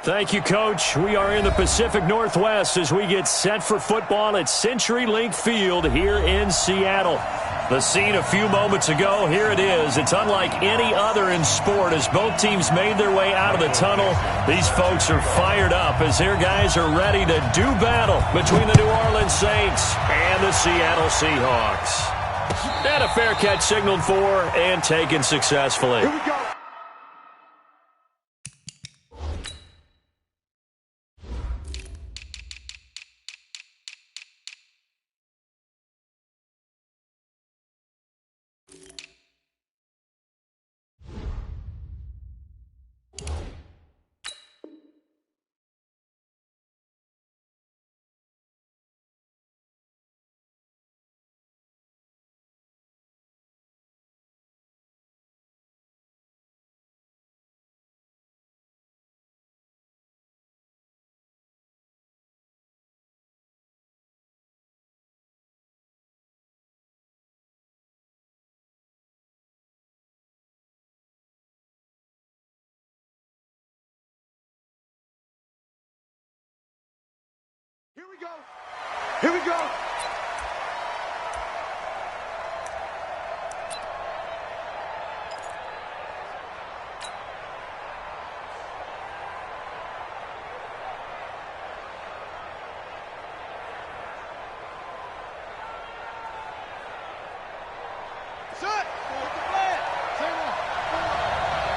Thank you, Coach. We are in the Pacific Northwest as we get set for football at CenturyLink Field here in Seattle. The scene a few moments ago, here it is. It's unlike any other in sport as both teams made their way out of the tunnel. These folks are fired up as their guys are ready to do battle between the New Orleans Saints and the Seattle Seahawks. And a fair catch signaled for and taken successfully. Here we go. Here we go. Here we go. Set.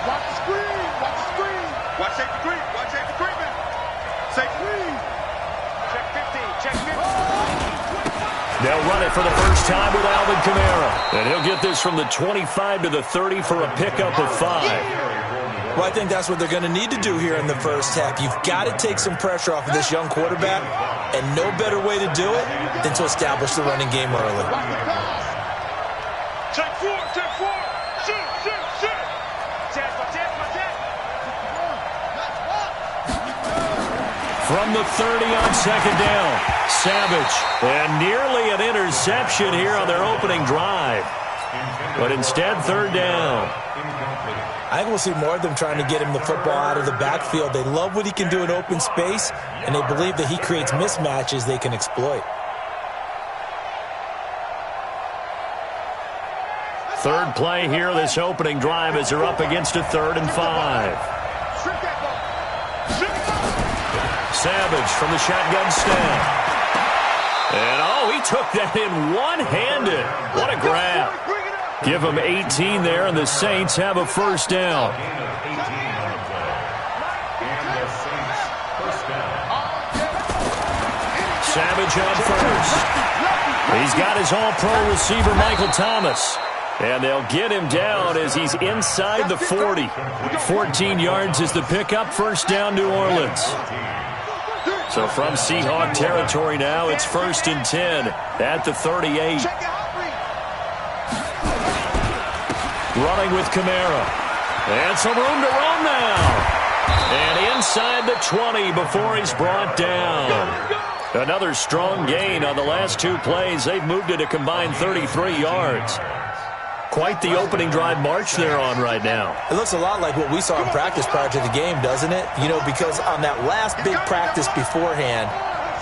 Watch the screen. Watch the screen. Watch safety green. Watch safety green. Safety green. Check 50. Check 50. They'll run it for the first time with Alvin Kamara. And he'll get this from the 25 to the 30 for a pickup of 5. Well, I think that's what they're going to need to do here in the first half. You've got to take some pressure off of this young quarterback, and no better way to do it than to establish the running game early. Check 4. Check 4. Shoot. Shoot. Shoot. Check. From the 30 on second down, Savage. And nearly an interception here on their opening drive. But instead, third down. I think we'll see more of them trying to get him the football out of the backfield. They love what he can do in open space, and they believe that he creates mismatches they can exploit. Third play here, this opening drive, as they're up against a 3rd and 5. Savage from the shotgun snap. And, he took that in one-handed. What a grab. Give them 18 there, and the Saints have a first down. Savage on first. He's got his all-pro receiver, Michael Thomas. And they'll get him down as he's inside the 40. 14 yards is the pickup. First down, New Orleans. So from Seahawk territory now, it's 1st and 10 at the 38. Running with Kamara. And some room to run now. And inside the 20 before he's brought down. Another strong gain on the last 2 plays. They've moved it a combined 33 yards. Quite the opening drive march they're on right now. It looks a lot like what we saw in practice prior to the game, doesn't it? You know, because on that last big practice beforehand,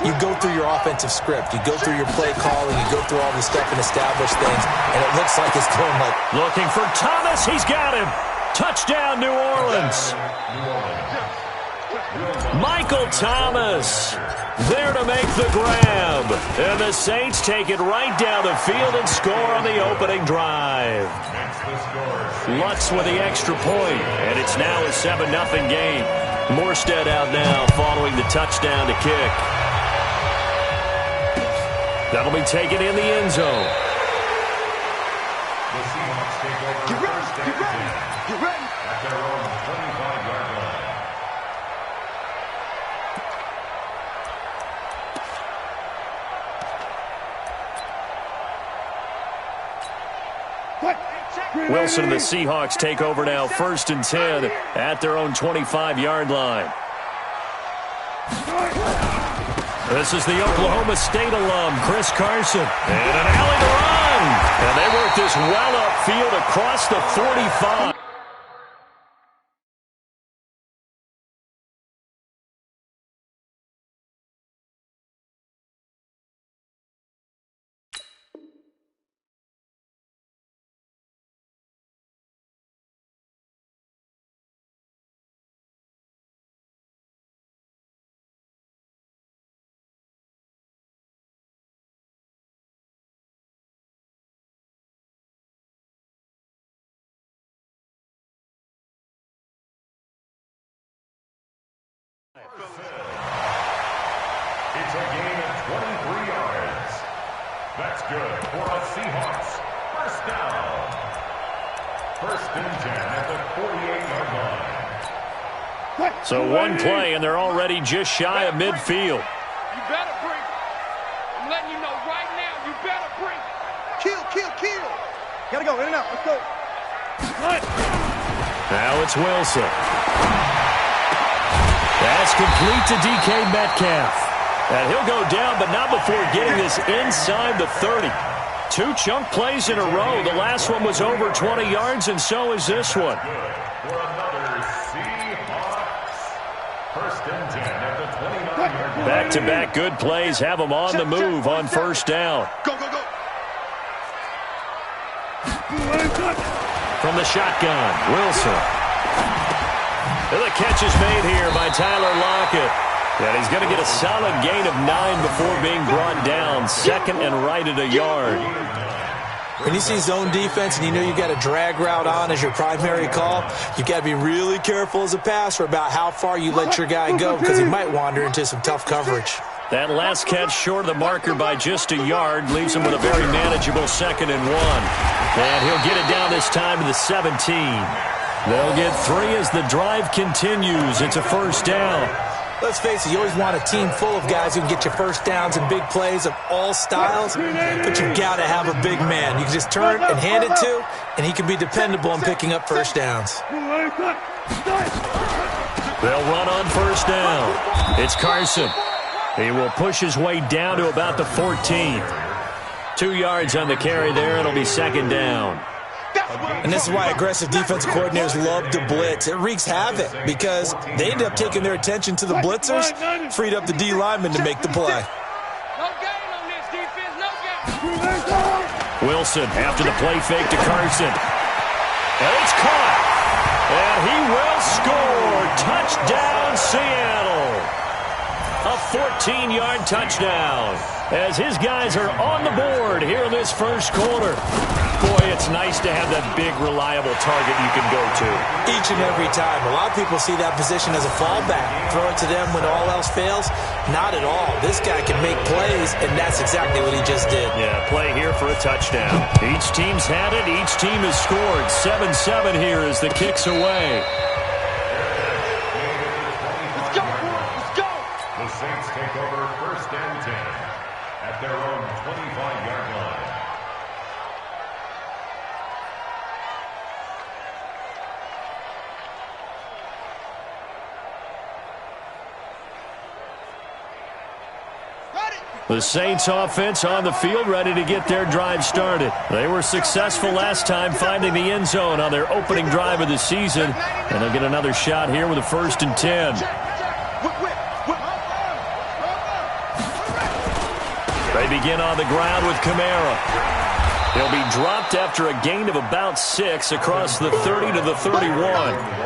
you go through your offensive script. You go through your play calling. You go through all the stuff and establish things. And it looks like it's going like... Looking for Thomas. He's got him. Touchdown, New Orleans. Michael Thomas there to make the grab. And the Saints take it right down the field and score on the opening drive. Lutz with the extra point, and it's now a 7-0 game. Morstead out now following the touchdown to kick. That'll be taken in the end zone. Get ready. Get ready. Get ready. At their own 25-yard line. Wilson and the Seahawks take over now, 1st and 10 at their own 25-yard line. This is the Oklahoma State alum, Chris Carson. And an alley to run. And they work this well upfield across the 45. It's a gain of 23 yards. That's good for a Seahawks. First down. First and 10 at the 48-yard line. So one play, and they're already just shy of midfield. You better bring it. I'm letting you know right now, you better bring it. Kill, kill, kill. Gotta go, in and out. Let's go. Now it's Wilson. That's complete to DK Metcalf. And he'll go down, but not before getting this inside the 30. 2 chunk plays in a row. The last one was over 20 yards, and so is this one. For another Seahawks. First and 10 at the 29-yard line. Back-to-back good plays have them on the move on first down. Go, go, go. From the shotgun, Wilson. And the catch is made here by Tyler Lockett. And he's going to get a solid gain of 9 before being brought down. Second and right at a yard. When you see zone defense and you know you got a drag route on as your primary call, you've got to be really careful as a passer about how far you let your guy go because he might wander into some tough coverage. That last catch short of the marker by just a yard leaves him with a very manageable second and 1. And he'll get it down this time to the 17. They'll get 3 as the drive continues. It's a first down. Let's face it, you always want a team full of guys who can get you first downs and big plays of all styles, but you've got to have a big man. You can just turn and hand it to, and he can be dependable in picking up first downs. They'll run on first down. It's Carson. He will push his way down to about the 14. 2 yards on the carry there. It'll be second down. And this is why aggressive defensive coordinators love to blitz. It wreaks havoc because they end up taking their attention to the blitzers, freed up the D lineman to make the play. No gain on this defense, no gain. Wilson after the play fake to Carson. And it's caught. And he will score. Touchdown, Seattle. A 14-yard touchdown as his guys are on the board here in this first quarter. Boy, it's nice to have that big, reliable target you can go to. Each and every time. A lot of people see that position as a fallback. Throw it to them when all else fails. Not at all. This guy can make plays, and that's exactly what he just did. Yeah, play here for a touchdown. Each team's had it. Each team has scored. 7-7 here as the kick's away. Let's go, let's go. The Saints take over first and 10 at their own 25-yard line. The Saints offense on the field ready to get their drive started. They were successful last time finding the end zone on their opening drive of the season. And they'll get another shot here with a first and 10. They begin on the ground with Kamara. He'll be dropped after a gain of about 6 across the 30 to the 31.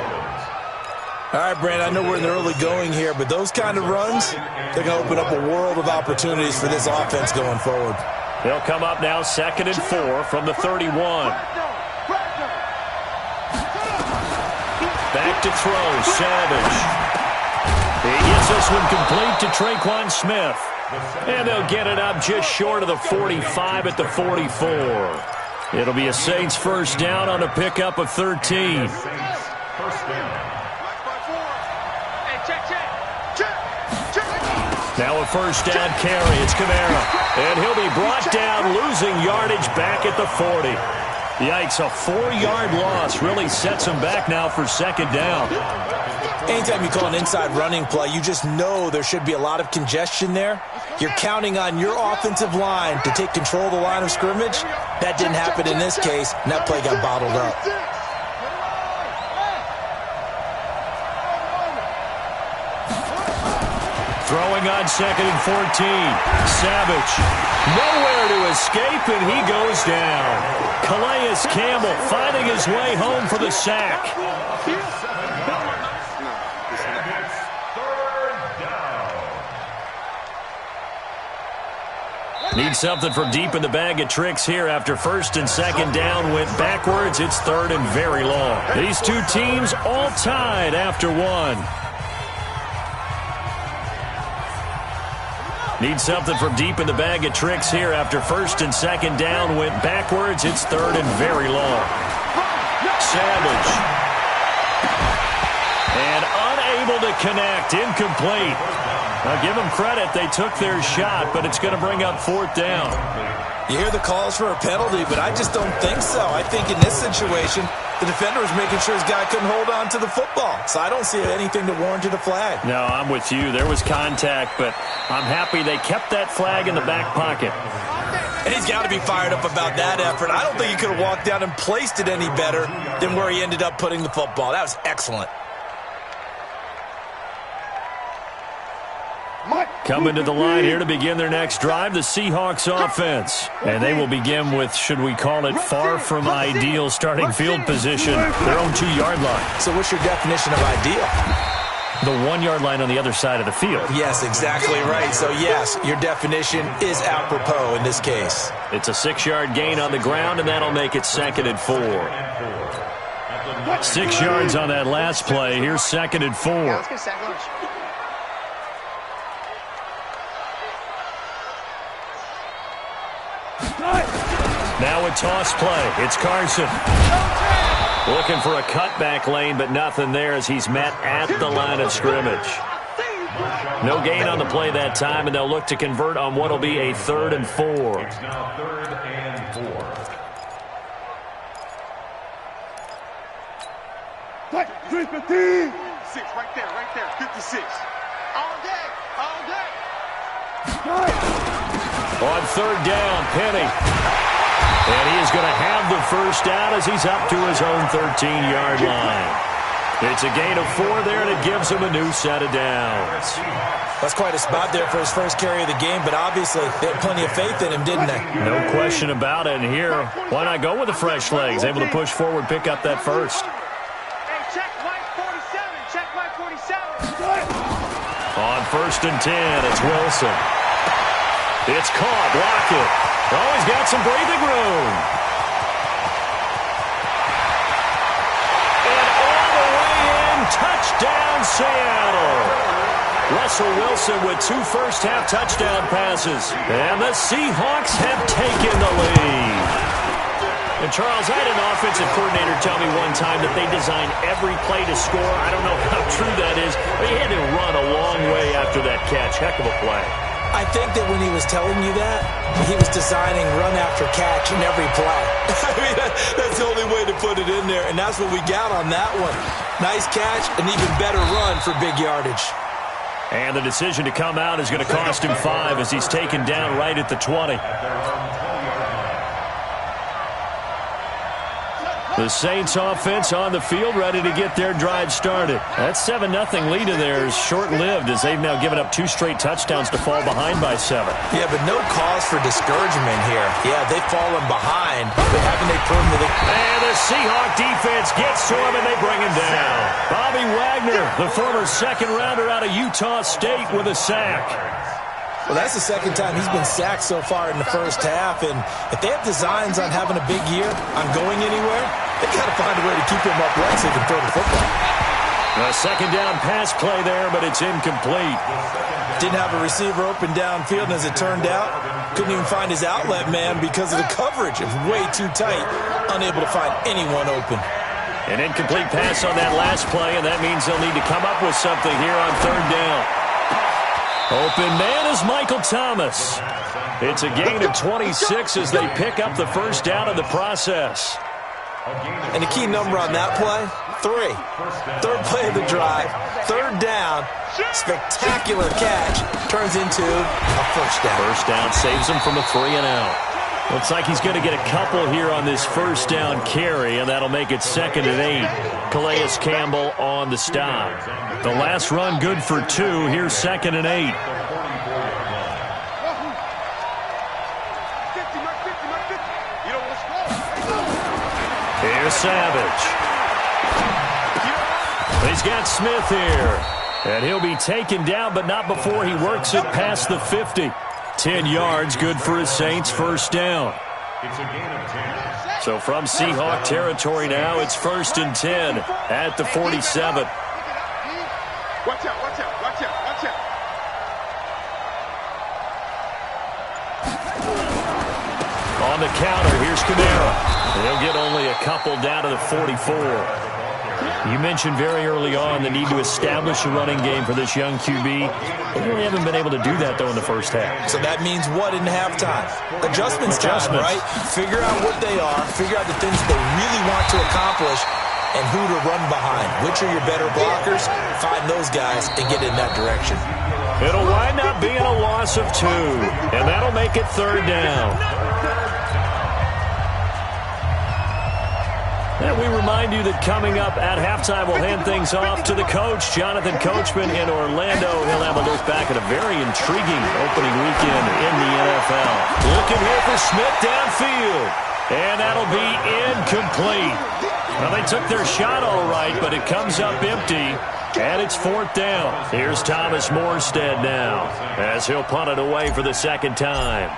All right, Brand, I know we're in the early going here, but those kind of runs, they're going to open up a world of opportunities for this offense going forward. They'll come up now 2nd and 4 from the 31. Back to throw, Savage. He gets this one complete to Traquan Smith. And they'll get it up just short of the 45 at the 44. It'll be a Saints first down on a pickup of 13. First down. Now a first down carry. It's Kamara. And he'll be brought down, losing yardage back at the 40. Yikes, a 4-yard loss really sets him back now for second down. Anytime you call an inside running play, you just know there should be a lot of congestion there. You're counting on your offensive line to take control of the line of scrimmage. That didn't happen in this case, and that play got bottled up. Throwing on 2nd and 14. Savage. Nowhere to escape, and he goes down. Calais Campbell finding his way home for the sack. Need something from deep in the bag of tricks here after first and second down went backwards. It's third and very long. These two teams all tied after one. Need something from deep in the bag of tricks here after first and second down went backwards. It's third and very long. Savage. And unable to connect. Incomplete. Now give them credit. They took their shot, but it's going to bring up fourth down. You hear the calls for a penalty, but I just don't think so. I think in this situation, the defender was making sure his guy couldn't hold on to the football. So I don't see anything to warrant a flag. No, I'm with you. There was contact, but I'm happy they kept that flag in the back pocket. And he's got to be fired up about that effort. I don't think he could have walked down and placed it any better than where he ended up putting the football. That was excellent. Coming to the line here to begin their next drive, the Seahawks offense. And they will begin with, should we call it, far from ideal starting field position, their own 2-yard line. So what's your definition of ideal? The 1-yard line on the other side of the field. Yes, exactly right. So, yes, your definition is apropos in this case. It's a 6-yard gain on the ground, and that'll make it 2nd and 4. 6 yards on that last play. Here's 2nd and 4. Yeah, let's get sack lunch. Now a toss play. It's Carson. Looking for a cutback lane, but nothing there as he's met at the line of scrimmage. No gain on the play that time, and they'll look to convert on what will be a 3rd and 4. It's now 3rd and 4. 6, right there, 56. All day, all day. On 3rd down, Penny. And he is going to have the first down as he's up to his own 13-yard line. It's a gain of 4 there, and it gives him a new set of downs. That's quite a spot there for his first carry of the game, but obviously they had plenty of faith in him, didn't they? No question about it. And here, why not go with the fresh legs? Able to push forward, pick up that first. Hey, check white 47. Check white 47. On 1st and 10, it's Wilson. It's caught, block it. Oh, he's got some breathing room. And all the way in, touchdown Seattle. Russell Wilson with 2 first-half touchdown passes. And the Seahawks have taken the lead. And Charles, I had an offensive coordinator tell me one time that they design every play to score. I don't know how true that is, but he had to run a long way after that catch. Heck of a play. I think that when he was telling you that, he was designing run after catch in every play. I mean, that's the only way to put it in there, and that's what we got on that one. Nice catch, an even better run for big yardage. And the decision to come out is going to cost him 5 as he's taken down right at the 20. The Saints offense on the field, ready to get their drive started. That 7-0 lead of theirs short-lived as they've now given up 2 straight touchdowns to fall behind by 7. Yeah, but no cause for discouragement here. Yeah, they've fallen behind, but haven't they proven that And the Seahawk defense gets to him, and they bring him down. Bobby Wagner, the former second-rounder out of Utah State, with a sack. Well, that's the second time he's been sacked so far in the first half, and if they have designs on having a big year, on going anywhere, they've got to find a way to keep him upright so he can throw the football. A second down pass play there, but it's incomplete. Didn't have a receiver open downfield, and as it turned out, couldn't even find his outlet man because of the coverage. It was way too tight, unable to find anyone open. An incomplete pass on that last play, and that means they'll need to come up with something here on 3rd down. Open man is Michael Thomas. It's a gain of 26 as they pick up the first down in the process. And the key number on that play, 3. 3rd play of the drive, 3rd down, spectacular catch, turns into a first down. First down saves him from a 3-and-out. Looks like he's going to get a couple here on this first down carry, and that'll make it 2nd and 8. Calais Campbell on the stop. The last run good for 2. Here's 2nd and 8. Here's Savage. He's got Smith here. And he'll be taken down, but not before he works it past the 50. 10 yards, good for his Saints, first down. It's a gain of 10. So from Seahawk territory now, it's 1st and 10 at the 47. Watch out, watch out, watch out, watch out. on the counter. Here's Kamara. He'll get only a couple down to the 44. You mentioned very early on the need to establish a running game for this young QB. They really haven't been able to do that, though, in the first half. So that means what in halftime? Adjustments time, right? Figure out what they are. Figure out the things they really want to accomplish and who to run behind. Which are your better blockers? Find those guys and get in that direction. It'll wind up being a loss of 2, and that'll make it 3rd down. And we remind you that coming up at halftime, we'll hand things off to the coach, Jonathan Coachman in Orlando. He'll have a look back at a very intriguing opening weekend in the NFL. Looking here for Smith downfield, and that'll be incomplete. Well, they took their shot all right, but it comes up empty, and it's 4th down. Here's Thomas Morstead now, as he'll punt it away for the 2nd time.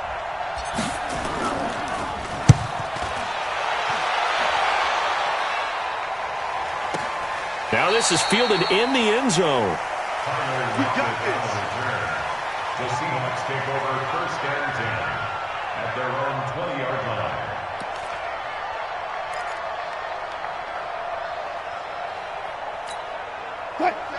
Now this is fielded in the end zone. We got this. The Seahawks take over 1st and 10 at their own 20-yard line.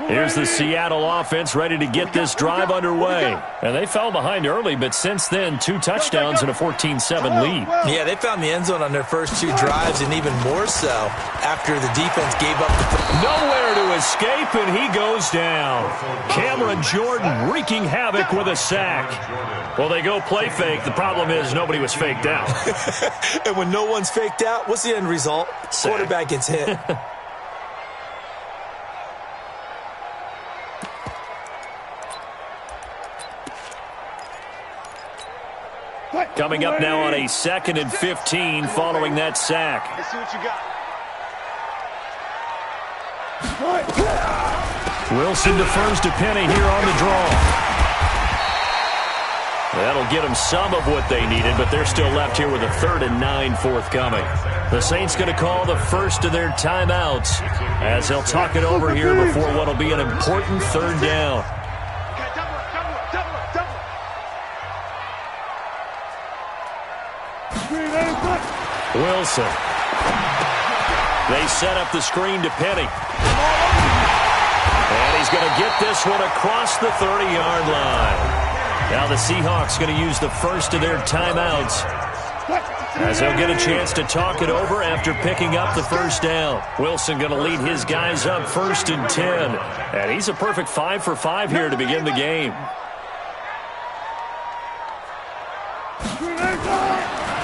Here's the Seattle offense ready to get this drive underway. And they fell behind early, but since then, 2 touchdowns and a 14-7 lead. Yeah, they found the end zone on their first 2 drives, and even more so after the defense gave up the... Nowhere to escape, and he goes down. Cameron Jordan wreaking havoc with a sack. Well, they go play fake. The problem is nobody was faked out. And when no one's faked out, what's the end result? Sack. Quarterback gets hit. Coming up now on a 2nd and 15 following that sack. Let's see what you got. Wilson defers to Penny here on the draw. That'll get them some of what they needed, but they're still left here with a 3rd and 9 forthcoming. The Saints going to call the first of their timeouts as they'll talk it over here before what will be an important 3rd down. Wilson. They set up the screen to Penny. And he's going to get this one across the 30-yard line. Now the Seahawks going to use the first of their timeouts as they'll get a chance to talk it over after picking up the 1st down. Wilson going to lead his guys up 1st and 10. And he's a perfect 5 for 5 here to begin the game.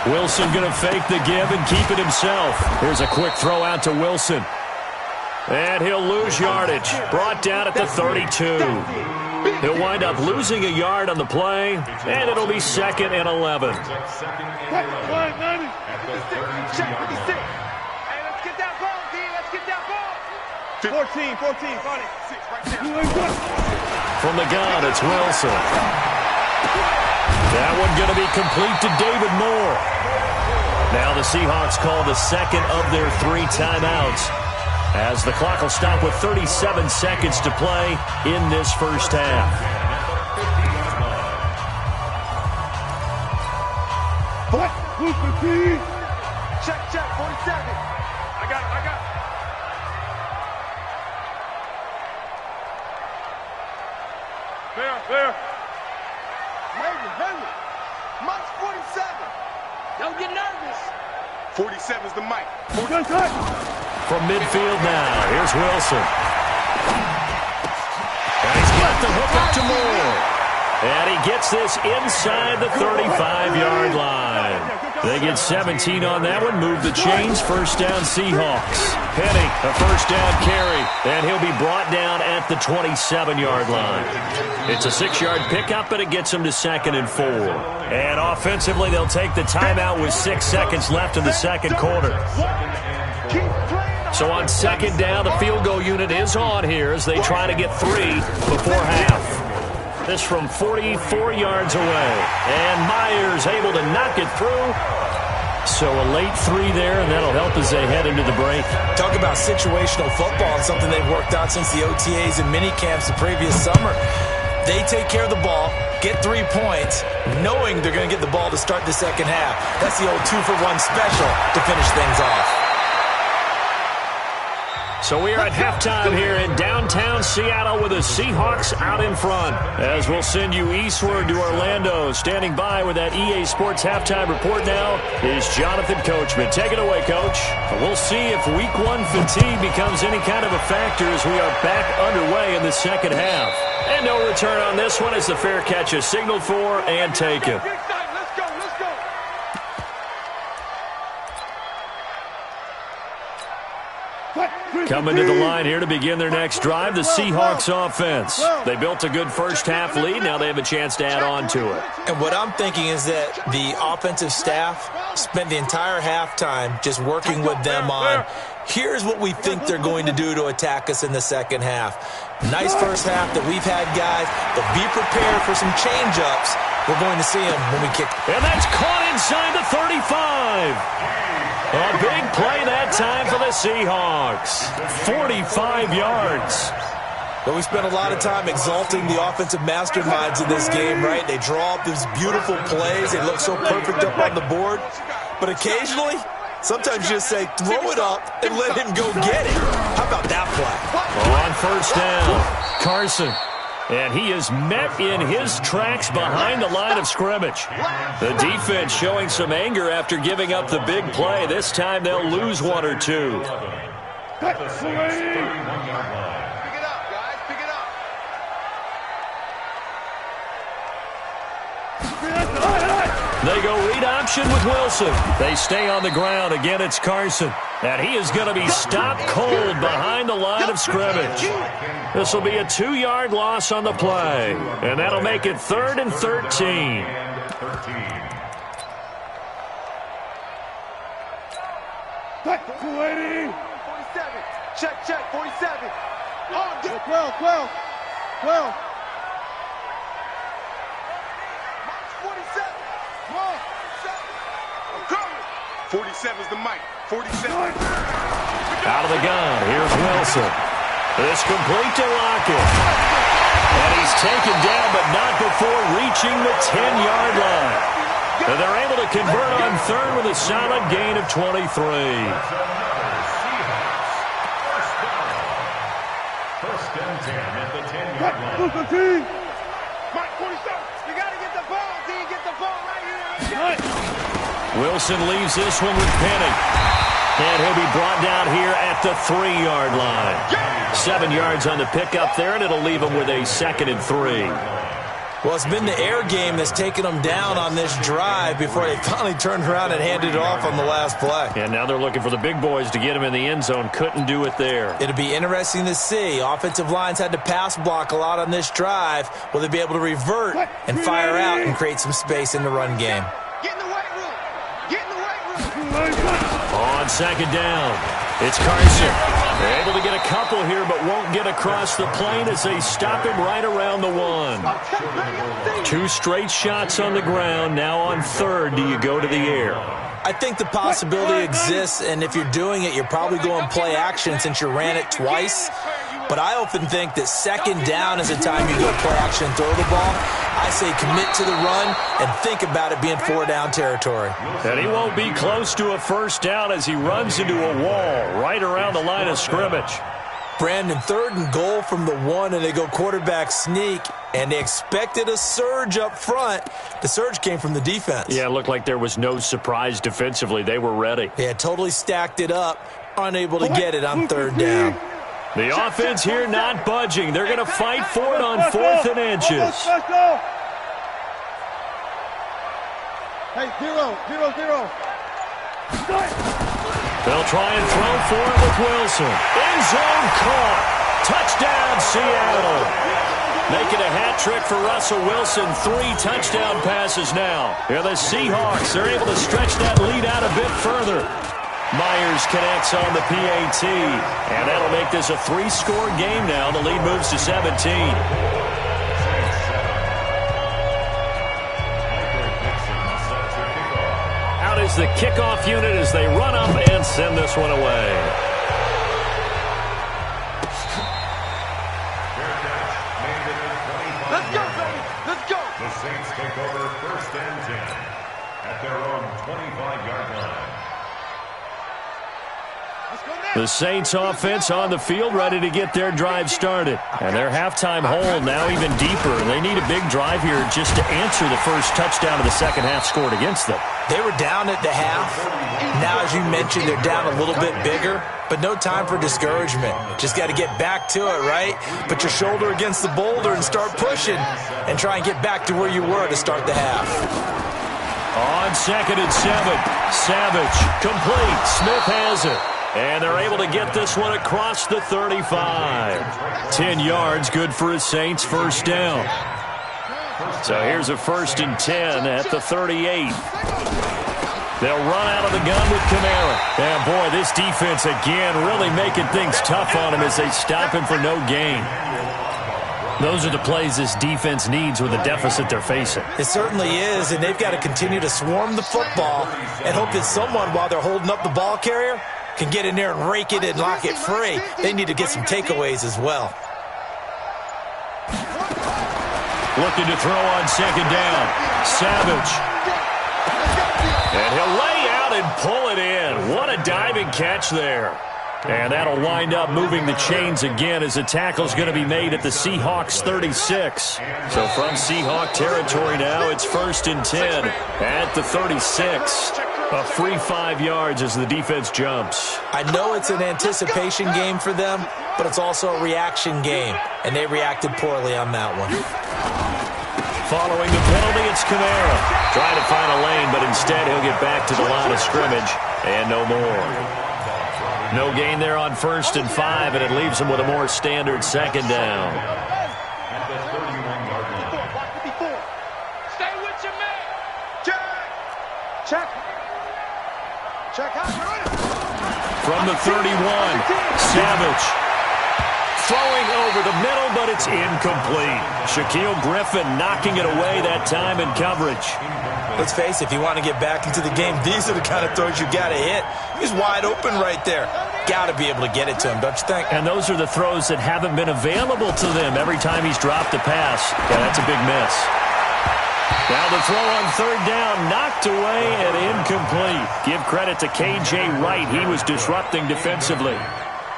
Wilson going to fake the give and keep it himself. Here's a quick throw out to Wilson. And he'll lose yardage. Brought down at the 32. He'll wind up losing a yard on the play, and it'll be 2nd and 11. Hey, let's get that ball, D. Let's get that ball. 14, 40. 6 right there. From the gun, it's Wilson. That one going to be complete to David Moore. Now the Seahawks call the 2nd of their 3 timeouts as the clock will stop with 37 seconds to play in this first half. Check, 47. I got it. Fair. Maybe. Mike's 47. Don't get nervous. 47's the mic. From midfield now, here's Wilson. And he's got the hook up to Moore. And he gets this inside the 35-yard line. They get 17 on that one, move the chains, 1st down Seahawks. Penny, a 1st down carry, and he'll be brought down at the 27-yard line. It's a 6-yard pickup, but it gets him to 2nd and 4. And offensively, they'll take the timeout with 6 seconds left in the 2nd quarter. So on 2nd down, the field goal unit is on here as they try to get 3 before half. This from 44 yards away. And Myers able to knock it through. So a late 3 there, and that'll help as they head into the break. Talk about situational football and something they've worked out since the OTAs and mini camps the previous summer. They take care of the ball, get 3 points, knowing they're going to get the ball to start the second half. That's the old 2-for-1 special to finish things off. So we are at halftime here in downtown Seattle with the Seahawks out in front. As we'll send you eastward to Orlando. Standing by with that EA Sports halftime report now is Jonathan Coachman. Take it away, Coach. We'll see if Week 1 fatigue becomes any kind of a factor as we are back underway in the second half. And no return on this one as the fair catch is signaled for and taken. Coming to the line here to begin their next drive, the Seahawks offense. They built a good first half lead. Now they have a chance to add on to it. And what I'm thinking is that the offensive staff spent the entire halftime just working with them on, here's what we think they're going to do to attack us in the second half. Nice first half that we've had, guys, but be prepared for some change-ups. We're going to see them when we kick. And that's caught inside the 35. A big play that time for the Seahawks. 45 yards. But we spent a lot of time exalting the offensive masterminds in this game, right? They draw up these beautiful plays. They look so perfect up on the board. But occasionally, sometimes you just say, throw it up and let him go get it. How about that play? On first down, Carson. And he is met in his tracks behind the line of scrimmage. The defense showing some anger after giving up the big play. This time they'll lose one or two. Pick it up, guys. Pick it up. They go read option with Wilson. They stay on the ground. Again, it's Carson. And he is going to be stopped cold behind the line of scrimmage. This will be a 2-yard loss on the play. And that'll make it 3rd and 13. Check, 47. On, 12. 47. 47 is the mic. 47. Out of the gun. Here's Wilson. It's complete to Lockett. And he's taken down, but not before reaching the 10-yard line. And they're able to convert on third with a solid gain of 23. First and 10 at the 10-yard line. Mike, 47. You got to get the ball. D, get the ball right here. Wilson leaves this one with Penny. And he'll be brought down here at the 3-yard line. 7 yards on the pickup there, and it'll leave him with a 2nd and 3. Well, it's been the air game that's taken them down on this drive before they finally turned around and handed it off on the last play. And now they're looking for the big boys to get him in the end zone. Couldn't do it there. It'll be interesting to see. Offensive lines had to pass block a lot on this drive. Will they be able to revert and fire out and create some space in the run game? Get in the weight room. Get in the weight room. On second down, it's Carson. They're able to get a couple here, but won't get across the plane as they stop him right around the 1. 2 straight shots on the ground. Now on third, do you go to the air? I think the possibility exists, and if you're doing it, you're probably going play action since you ran it twice. But I often think that second down is the time you go play action and throw the ball. I say commit to the run and think about it being 4-down territory. And he won't be close to a first down as he runs into a wall right around the line of scrimmage. Brandon, 3rd and goal from the 1, and they go quarterback sneak, and they expected a surge up front. The surge came from the defense. Yeah, it looked like there was no surprise defensively. They were ready. Yeah, totally stacked it up, unable to get it on 3rd down. The offense here not budging. They're going to fight for it on 4th and inches. Hey, 0. They'll try and throw for it with Wilson. End zone caught. Touchdown, Seattle. Making a hat trick for Russell Wilson. 3 touchdown passes now. Here the Seahawks. They're able to stretch that lead out a bit further. Myers connects on the PAT. And that'll make this a 3-score game now. The lead moves to 17. Out is the kickoff unit as they run up and send this one away. Let's go. Saints take over 1st and 10 at their own 25-yard line. The Saints offense on the field, ready to get their drive started. And their halftime hole now even deeper. They need a big drive here just to answer the first touchdown of the second half scored against them. They were down at the half. Now, as you mentioned, they're down a little bit bigger, but no time for discouragement. Just got to get back to it, right? Put your shoulder against the boulder and start pushing and try and get back to where you were to start the half. On 2nd and 7, Savage, complete. Smith has it. And they're able to get this one across the 35. 10 yards, good for a Saints first down. So here's a 1st and 10 at the 38. They'll run out of the gun with Kamara. And boy, this defense again really making things tough on him as they stop him for no gain. Those are the plays this defense needs with the deficit they're facing. It certainly is, and they've got to continue to swarm the football and hope that someone, while they're holding up the ball carrier, can get in there and rake it and lock it free. They need to get some takeaways as well. Looking to throw on 2nd down. Savage. And he'll lay out and pull it in. What a diving catch there. And that'll wind up moving the chains again as the tackle's going to be made at the Seahawks 36. So from Seahawk territory now, it's 1st and 10 at the 36. A free 5 yards as the defense jumps. I know it's an anticipation game for them, but it's also a reaction game, and they reacted poorly on that one. Following the penalty, it's Kamara. Trying to find a lane, but instead he'll get back to the line of scrimmage, and no more. No gain there on 1st and 5, and it leaves him with a more standard 2nd down. At the 31-yard line. Stay with your man. Check. From the 31, Savage. Throwing over the middle, but it's incomplete. Shaquille Griffin knocking it away that time in coverage. Let's face it, if you want to get back into the game, these are the kind of throws you got to hit. He's wide open right there. Got to be able to get it to him, don't you think? And those are the throws that haven't been available to them every time he's dropped a pass. Yeah, that's a big miss. Now the throw on 3rd down, knocked away and incomplete. Give credit to K.J. Wright. He was disrupting defensively.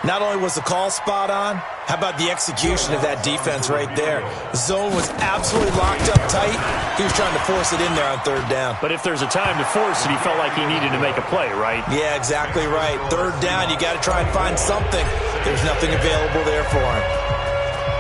Not only was the call spot on, how about the execution of that defense right there? The zone was absolutely locked up tight. He was trying to force it in there on 3rd down. But if there's a time to force it, he felt like he needed to make a play, right? Yeah, exactly right. 3rd down, you got to try and find something. There's nothing available there for him.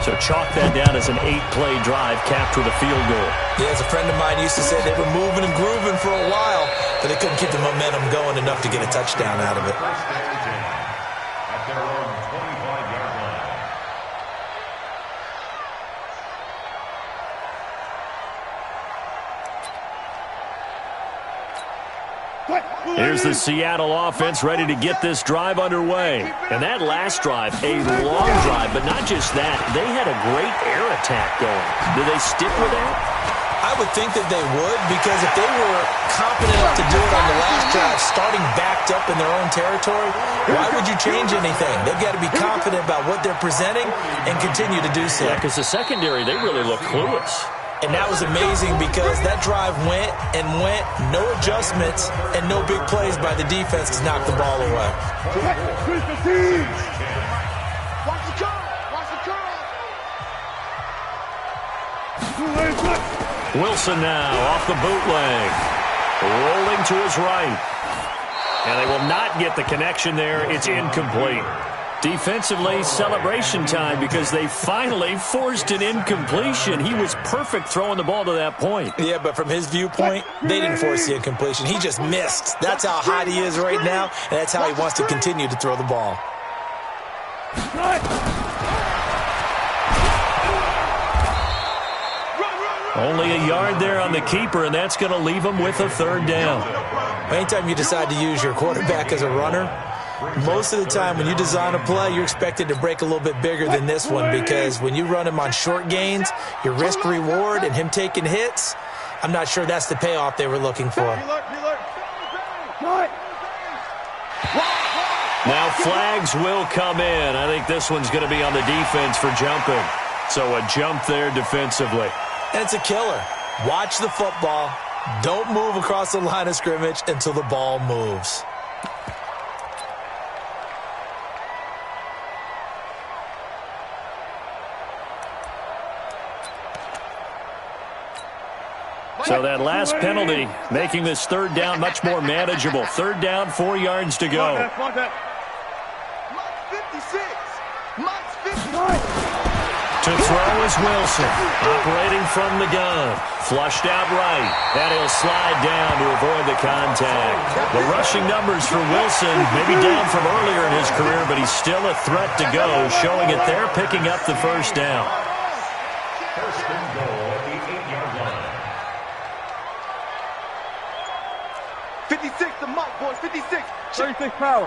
So chalk that down as an 8-play drive capped with a field goal. Yeah, as a friend of mine used to say, they were moving and grooving for a while, but they couldn't keep the momentum going enough to get a touchdown out of it. At their own 25-yard line. Here's the Seattle offense ready to get this drive underway. And that last drive, a long drive, but not just that. They had a great air attack going. Do they stick with that? I would think that they would, because if they were competent enough to do it on the last drive, starting backed up in their own territory, why would you change anything? They've got to be confident about what they're presenting and continue to do so. Yeah, because the secondary, they really look clueless. And that was amazing because that drive went and went, no adjustments, and no big plays by the defense to knock the ball away. Watch the curl. Watch the curl. Wilson now off the bootleg. Rolling to his right. And they will not get the connection there. It's incomplete. Defensively, celebration time because they finally forced an incompletion. He was perfect throwing the ball to that point. Yeah, but from his viewpoint, they didn't force the incompletion. He just missed. That's how hot he is right now, and that's how he wants to continue to throw the ball. Only a yard there on the keeper, and that's going to leave him with a 3rd down. Anytime you decide to use your quarterback as a runner, most of the time when you design a play, you're expected to break a little bit bigger than this one, because when you run him on short gains, your risk-reward and him taking hits, I'm not sure that's the payoff they were looking for. Now flags will come in. I think this one's going to be on the defense for jumping. So a jump there defensively. And it's a killer. Watch the football. Don't move across the line of scrimmage until the ball moves. So that last penalty making this third down much more manageable. Third down, 4 yards to go. To throw is Wilson, operating from the gun. Flushed out right, and he'll slide down to avoid the contact. The rushing numbers for Wilson may be down from earlier in his career, but he's still a threat to go, showing it there, picking up the first down. First and goal at the 8-yard line. 56 to Mike, boys. 56. 36 power.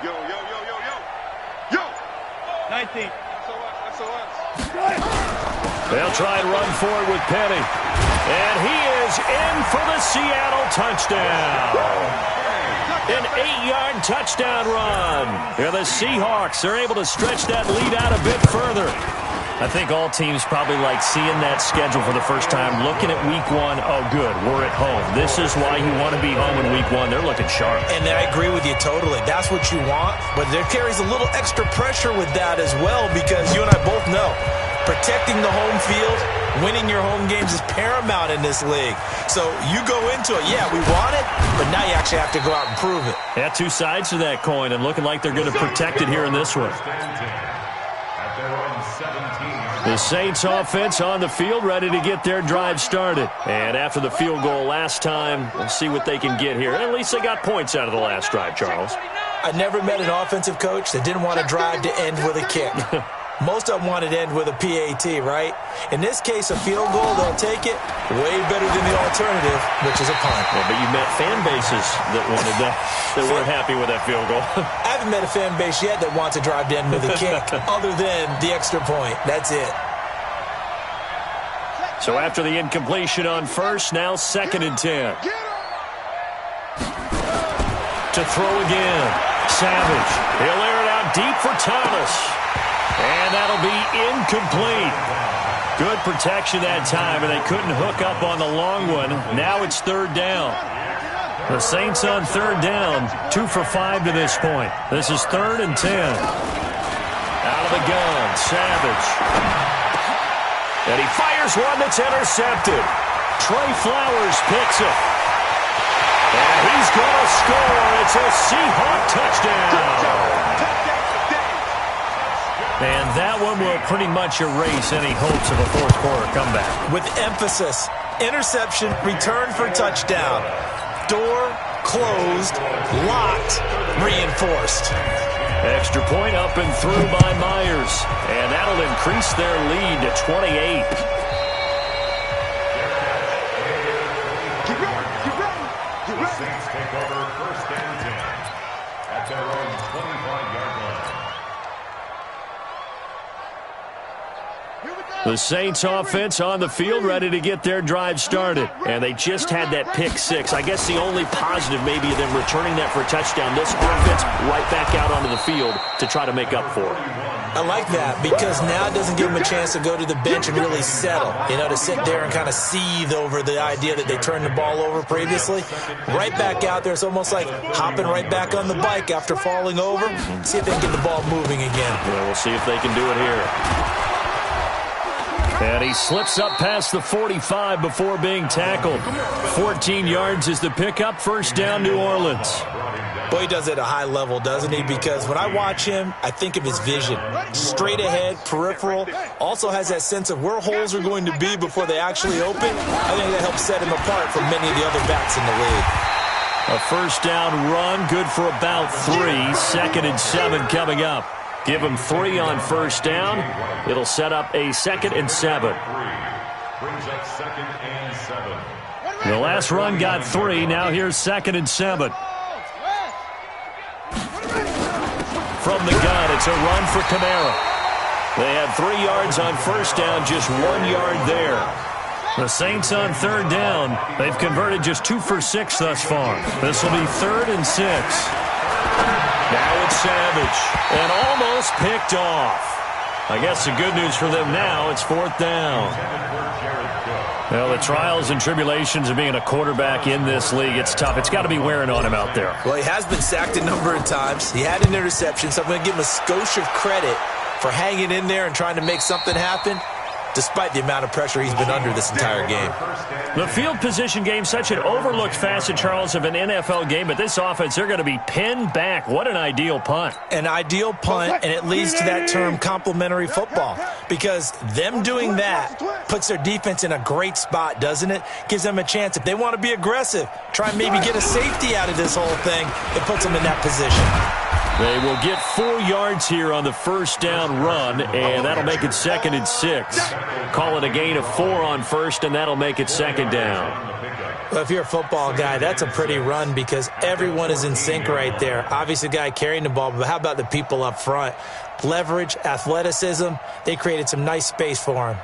Yo, yo, yo, yo, yo. Yo. 19. They'll try and run forward with Penny. And he is in for the Seattle touchdown. An 8-yard touchdown run. Here the Seahawks are able to stretch that lead out a bit further. I think all teams probably like seeing that schedule for the first time, looking at week 1. Oh, good, we're at home. This is why you want to be home in week 1. They're looking sharp. And I agree with you totally. That's what you want, but there carries a little extra pressure with that as well, because you and I both know protecting the home field, winning your home games is paramount in this league. So you go into it, yeah, we want it, but now you actually have to go out and prove it. Yeah, two sides to that coin, and looking like they're going to protect it here in this one. The Saints offense on the field, ready to get their drive started. And after the field goal last time, we'll see what they can get here. At least they got points out of the last drive, Charles. I never met an offensive coach that didn't want a drive to end with a kick. Most of them wanted to end with a PAT, right? In this case, a field goal, they'll take it way better than the alternative, which is a punt. Yeah, but you met fan bases that wanted that weren't happy with that field goal. I haven't met a fan base yet that wants a drive to end with a kick, other than the extra point. That's it. So after the incompletion on first, now 2nd and 10. To throw again. Savage. He'll air it out deep for Thomas. And that'll be incomplete. Good protection that time, and they couldn't hook up on the long one. Now it's 3rd down. The Saints on 3rd down, 2 for 5 to this point. This is 3rd and 10. Out of the gun, Savage. And he fires one that's intercepted. Trey Flowers picks it. And he's going to score. It's a Seahawk touchdown. And that one will pretty much erase any hopes of a fourth-quarter comeback. With emphasis, interception, return for touchdown. Door closed, locked, reinforced. Extra point up and through by Myers. And that'll increase their lead to 28. The Saints take over 1st and 10 at their own 25-yard line. The Saints offense on the field, ready to get their drive started. And they just had that pick 6. I guess the only positive maybe of them returning that for a touchdown. This offense right back out onto the field to try to make up for it. I like that, because now it doesn't give them a chance to go to the bench and really settle. You know, to sit there and kind of seethe over the idea that they turned the ball over previously. Right back out there. It's almost like hopping right back on the bike after falling over. See if they can get the ball moving again. Yeah, we'll see if they can do it here. And he slips up past the 45 before being tackled. 14 yards is the pickup. 1st down, New Orleans. Boy, he does it at a high level, doesn't he? Because when I watch him, I think of his vision. Straight ahead, peripheral. Also has that sense of where holes are going to be before they actually open. I think that helps set him apart from many of the other backs in the league. A 1st down run, good for about 3. 2nd and 7 coming up. Give him 3 on 1st down. It'll set up a 2nd and 7. Brings up 2nd and 7. The last run got 3. Now here's 2nd and 7. From the gun, it's a run for Kamara. They had 3 yards on 1st down, just 1 yard there. The Saints on 3rd down. They've converted just 2 for 6 thus far. This will be 3rd and 6. Now it's Savage, and almost picked off. I guess the good news for them now, it's 4th down. Well, the trials and tribulations of being a quarterback in this league, it's tough. It's got to be wearing on him out there. Well, he has been sacked a number of times. He had an interception, so I'm going to give him a skosh of credit for hanging in there and trying to make something happen, despite the amount of pressure he's been under this entire game. The field position game, such an overlooked facet, Charles, of an NFL game, but this offense, they're going to be pinned back. What an ideal punt. An ideal punt, and it leads to that term complementary football, because them doing that puts their defense in a great spot, doesn't it? Gives them a chance. If they want to be aggressive, try and maybe get a safety out of this whole thing, it puts them in that position. They will get 4 yards here on the first down run, and that'll make it 2nd and 6. Call it a gain of 4 on first, and that'll make it 2nd down. Well, if you're a football guy, that's a pretty run because everyone is in sync right there. Obviously, the guy carrying the ball, but how about the people up front? Leverage, athleticism, they created some nice space for him.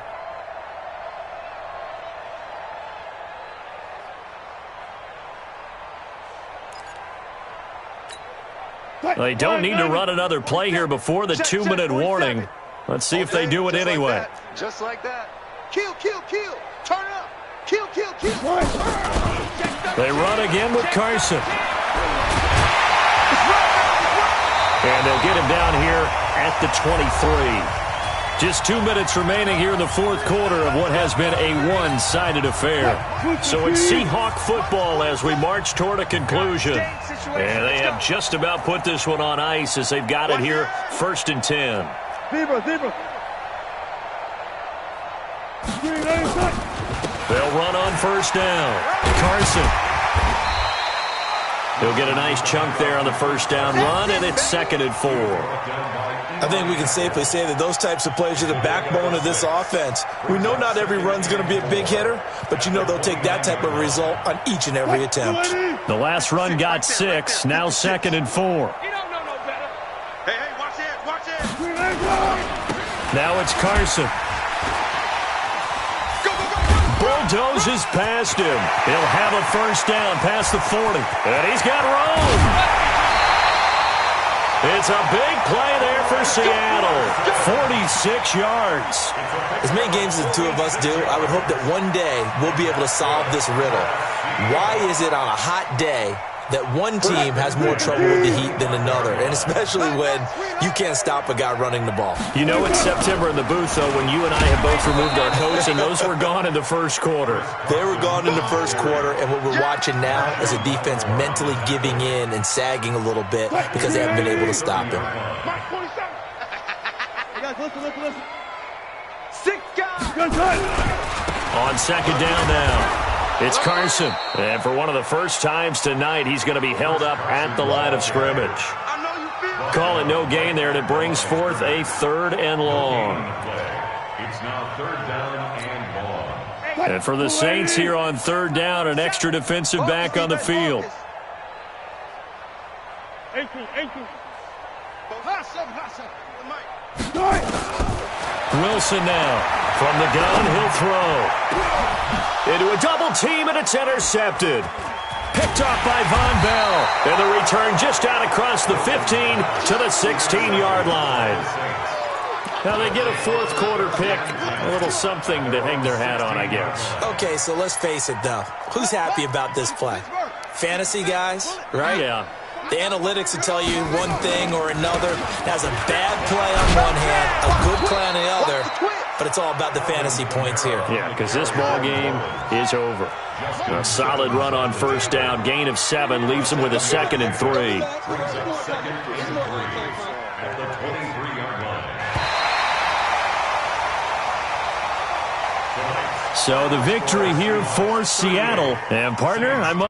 They don't need to run another play here before the 2-minute warning. Let's see if they do it anyway. Just like that. Kill, kill, kill. Turn up. Kill, kill, kill. They run again with Carson. And they'll get him down here at the 23. Just 2 minutes remaining here in the fourth quarter of what has been a one-sided affair. So it's Seahawk football as we march toward a conclusion. And they have just about put this one on ice as they've got it here, 1st and 10. They'll run on first down. Carson. He'll get a nice chunk there on the first down run, and it's 2nd and 4. I think we can safely say that those types of plays are the backbone of this offense. We know not every run's going to be a big hitter, but you know they'll take that type of result on each and every attempt. The last run got 6, now 2nd and 4. You don't know no better. Hey, watch it, watch it. Now it's Carson. Bulldozes past him. He'll have a first down past the 40. And he's got room. It's a big play there for Seattle. 46 yards. As many games as the two of us do, I would hope that one day we'll be able to solve this riddle. Why is it on a hot day that one team has more trouble with the heat than another, and especially when you can't stop a guy running the ball? You know it's September in the booth, though, when you and I have both removed our coats, and those were gone in the first quarter. They were gone in the first quarter, and what we're watching now is a defense mentally giving in and sagging a little bit because they haven't been able to stop him. Listen. 6 guys. On 2nd down now. It's Carson, and for one of the first times tonight, he's going to be held up at the line of scrimmage. Call it no gain there, and it brings forth a 3rd and long. It's now 3rd down and long. And for the Saints here on 3rd down, an extra defensive back on the field. Wilson now. From the gun, he'll throw. Into a double team, and it's intercepted. Picked off by Von Bell. And the return just out across the 15 to the 16-yard line. Now they get a fourth quarter pick. A little something to hang their hat on, I guess. Okay, so let's face it, though. Who's happy about this play? Fantasy guys, right? Yeah. The analytics will tell you one thing or another. That's a bad play on one hand, a good play on the other, but it's all about the fantasy points here. Yeah, because this ball game is over. A solid run on first down, gain of 7, leaves them with a 2nd and 3. So the victory here for Seattle. And partner, I'm